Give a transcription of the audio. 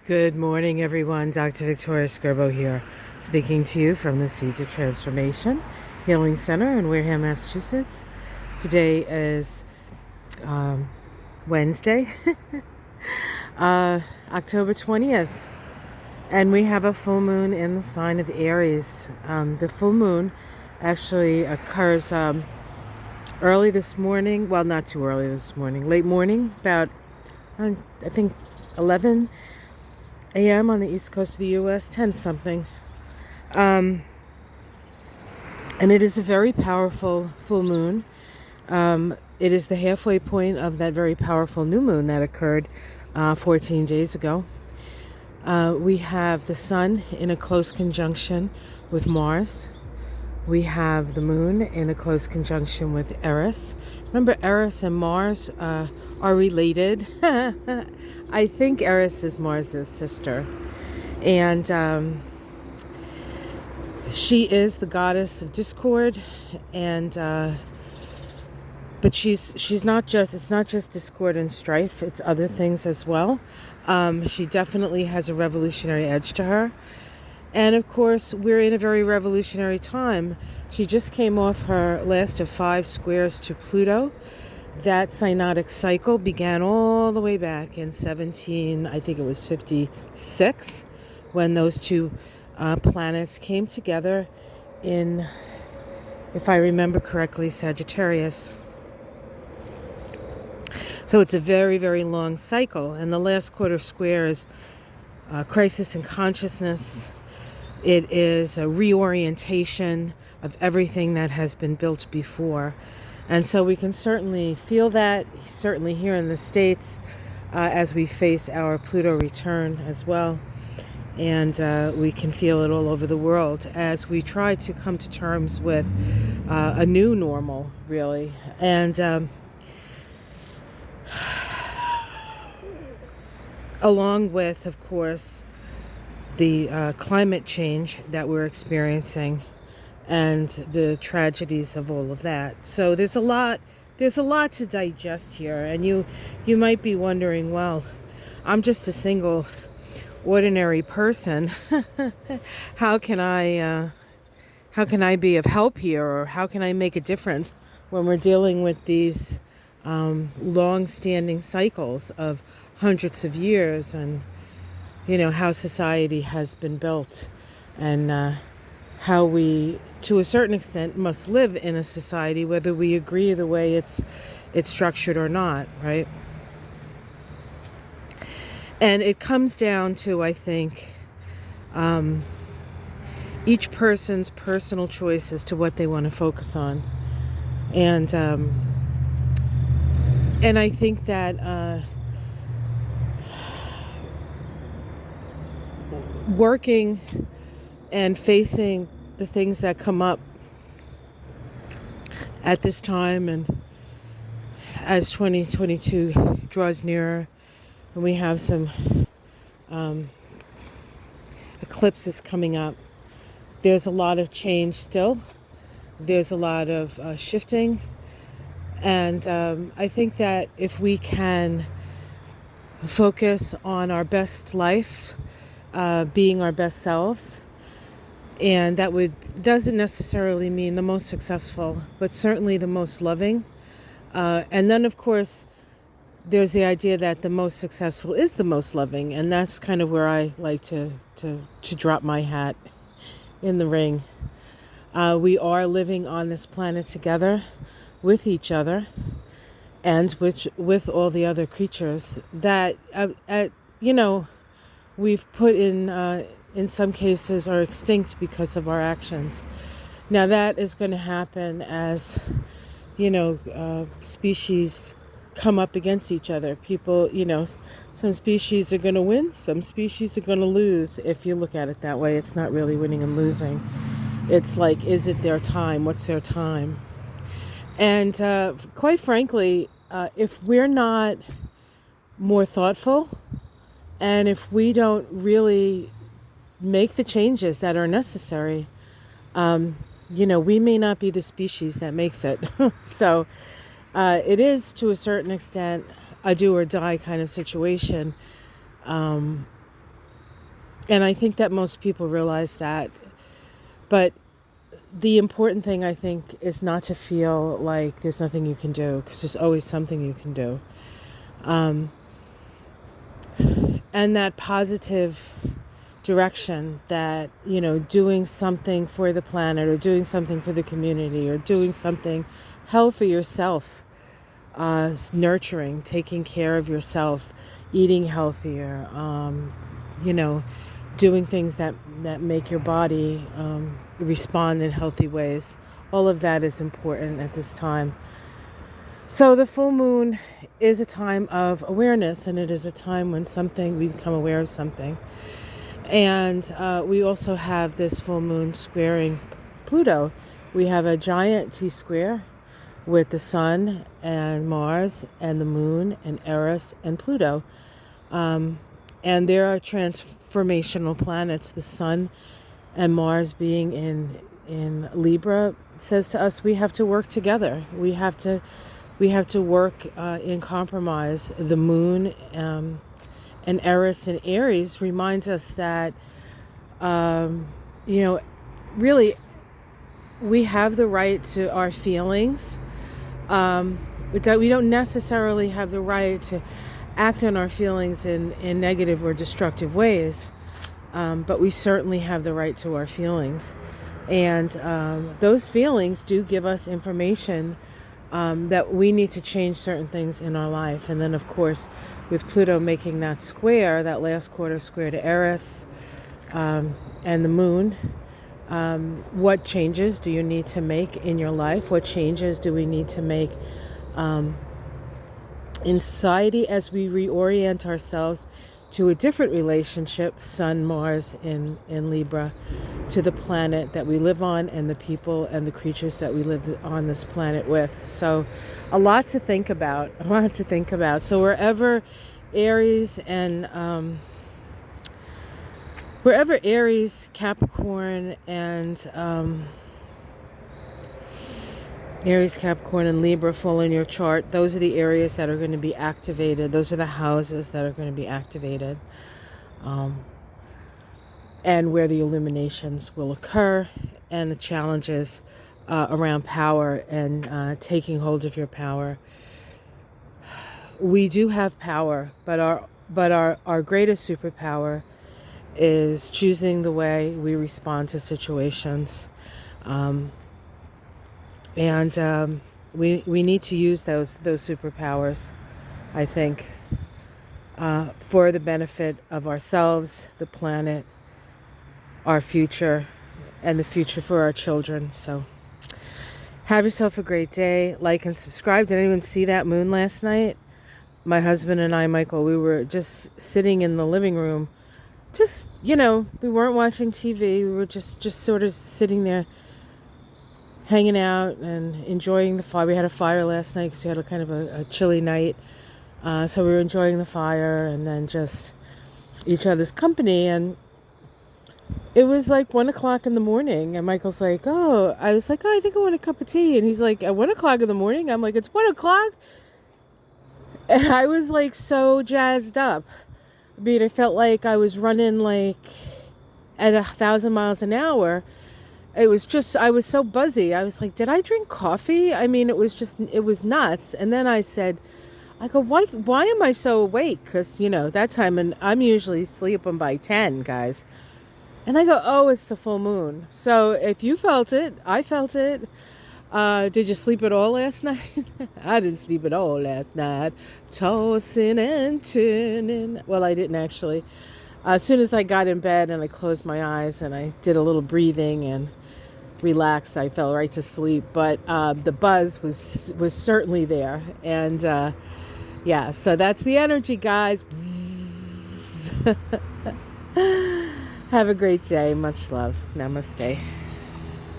Good morning, everyone. Dr. Victoria Scribo here, speaking to you from the Seeds of Transformation Healing Center in Wareham, Massachusetts. Today is Wednesday, October 20th, and we have a full moon in the sign of Aries. The full moon actually occurs early this morning. Well, not too early this morning, late morning, about I think 11 a.m. on the east coast of the U.S., 10 something. And it is a very powerful full moon. It is the halfway point of that very powerful new moon that occurred 14 days ago. We have the sun in a close conjunction with Mars. We have the moon in a close conjunction with Eris. Remember, Eris and Mars are related. I think Eris is Mars' sister. And she is the goddess of discord. And but she's not just, it's not just discord and strife, it's other things as well. She definitely has a revolutionary edge to her. And of course, we're in a very revolutionary time. She just came off her last of 5 squares to Pluto. That synodic cycle began all the way back in 56, when those two planets came together in, if I remember correctly, Sagittarius. So it's a very, very long cycle. And the last quarter square is crisis in consciousness. It is a reorientation of everything that has been built before. And so we can certainly feel that, certainly here in the States, as we face our Pluto return as well. And we can feel it all over the world as we try to come to terms with a new normal, really. And along with, of course, the climate change that we're experiencing and the tragedies of all of that. So there's a lot to digest here. And you might be wondering, well, I'm just a single ordinary person. How can I be of help here, or how can I make a difference when we're dealing with these long-standing cycles of hundreds of years, and how society has been built, and how we, to a certain extent, must live in a society, whether we agree the way it's structured or not, right? And it comes down to, I think, each person's personal choice as to what they want to focus on. And I think that working and facing the things that come up at this time, and as 2022 draws nearer, and we have some eclipses coming up, there's a lot of change still. There's a lot of shifting. And I think that if we can focus on our best life, being our best selves, and that doesn't necessarily mean the most successful, but certainly the most loving. And then, of course, there's the idea that the most successful is the most loving, and that's kind of where I like to drop my hat in the ring. We are living on this planet together with each other, and with all the other creatures that we've put in some cases are extinct because of our actions. Now that is going to happen as species come up against each other. People, some species are going to win, some species are going to lose. If you look at it that way, it's not really winning and losing. It's like, is it their time? What's their time? And quite frankly, if we're not more thoughtful, and if we don't really make the changes that are necessary, we may not be the species that makes it. So it is, to a certain extent, a do or die kind of situation. And I think that most people realize that. But the important thing, I think, is not to feel like there's nothing you can do, because there's always something you can do. And that positive direction that, doing something for the planet, or doing something for the community, or doing something health for yourself, nurturing, taking care of yourself, eating healthier, doing things that make your body respond in healthy ways. All of that is important at this time. So the full moon is a time of awareness, and it is a time when we become aware of something. And we also have this full moon squaring Pluto. We have a giant T-square with the sun and Mars and the moon and Eris and Pluto. And there are transformational planets. The sun and Mars being in Libra says to us we have to work together. We have to work in compromise. The moon and Eris and Aries reminds us that really we have the right to our feelings. We don't necessarily have the right to act on our feelings in negative or destructive ways, but we certainly have the right to our feelings. And those feelings do give us information that we need to change certain things in our life. And then, of course, with Pluto making that square, that last quarter square to Eris and the moon, what changes do you need to make in your life? What changes do we need to make in society as we reorient ourselves to a different relationship, Sun, Mars in Libra, to the planet that we live on and the people and the creatures that we live on this planet with. So a lot to think about. So wherever Aries, Capricorn, and Aries, Capricorn, and Libra fall in your chart, those are the areas that are going to be activated. Those are the houses that are going to be activated. And where the illuminations will occur, and the challenges around power and taking hold of your power. We do have power, but our greatest superpower is choosing the way we respond to situations. And we need to use those superpowers, I think, for the benefit of ourselves, the planet, our future, and the future for our children. So have yourself a great day. Like and subscribe. Did anyone see that moon last night? My husband and I, Michael, we were just sitting in the living room. Just, we weren't watching TV. We were just sort of sitting there, hanging out and enjoying the fire. We had a fire last night because we had a kind of a chilly night. So we were enjoying the fire and then just each other's company. And it was like 1 o'clock in the morning. And Michael's like, I was like, I think I want a cup of tea. And he's like, at 1 o'clock in the morning? I'm like, it's 1 o'clock? And I was like so jazzed up. I mean, I felt like I was running like at 1,000 miles an hour. I was so buzzy. I was like, did I drink coffee? I mean, it was nuts. And then I go, why am I so awake? Because, that time, and I'm usually sleeping by 10, guys. And I go, it's the full moon. So if you felt it, I felt it. Did you sleep at all last night? I didn't sleep at all last night. Tossing and turning. Well, I didn't actually. As soon as I got in bed and I closed my eyes and I did a little breathing and relaxed, I fell right to sleep. But the buzz was certainly there. And so that's the energy, guys. Have a great day. Much love. Namaste.